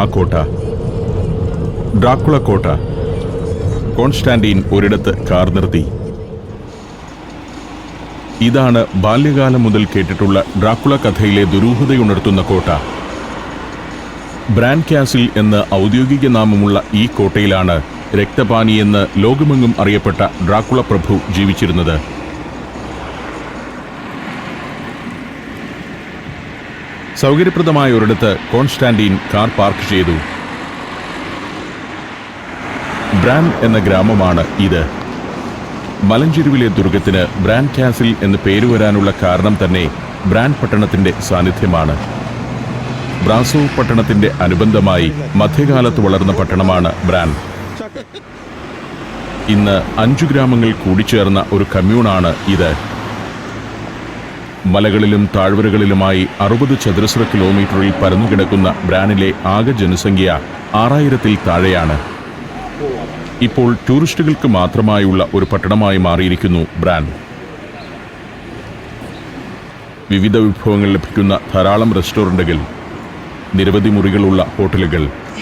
ആ കോട്ട, ഡ്രാക്കുള കോട്ട. കോൺസ്റ്റാന്റീൻ ഒരിടത്ത് കാർ നിർത്തി. ഇതാണ് ബാല്യകാലം മുതൽ കേട്ടിട്ടുള്ള ഡ്രാക്കുള കഥയിലെ ദുരൂഹതയുണർത്തുന്ന കോട്ട. ബ്രാൻ കാസിൽ എന്ന് ഔദ്യോഗിക നാമമുള്ള ഈ കോട്ടയിലാണ് രക്തപാനി എന്ന് ലോകമെങ്ങും അറിയപ്പെട്ട ഡ്രാക്കുള പ്രഭു ജീവിച്ചിരുന്നത്. സൗകര്യപ്രദമായ ഒരിടത്ത് കോൺസ്റ്റാന്റീൻ കാർ പാർക്ക് ചെയ്തു. ബ്രാൻ എന്ന ഗ്രാമമാണ് ഇത്. മലഞ്ചെരുവിലെ ദുർഗത്തിന് ബ്രാൻ കാസിൽ എന്ന് പേരുവരാനുള്ള കാരണം തന്നെ ബ്രാൻ പട്ടണത്തിന്റെ സാന്നിധ്യമാണ്. ബ്രാസോ പട്ടണത്തിന്റെ അനുബന്ധമായി മധ്യകാലത്ത് വളർന്ന പട്ടണമാണ് ബ്രാൻ. ഇന്ന് 5 ഗ്രാമങ്ങൾ കൂടിച്ചേർന്ന ഒരു കമ്മ്യൂണാണ് ഇത്. മലകളിലും താഴ്വരകളിലുമായി 60 ചതുരശ്ര കിലോമീറ്ററിൽ പരന്നുകിടക്കുന്ന ബ്രാനിലെ ആകെ ജനസംഖ്യ 6000-ൽ താഴെയാണ്. ഇപ്പോൾ ടൂറിസ്റ്റുകൾക്ക് മാത്രമായുള്ള ഒരു പട്ടണമായി മാറിയിരിക്കുന്നു ബ്രാൻ. വിവിധ വിഭവങ്ങൾ ലഭിക്കുന്ന ധാരാളം റെസ്റ്റോറൻറ്റുകൾ, നിരവധി മുറികളുള്ള ഹോട്ടലുകൾ,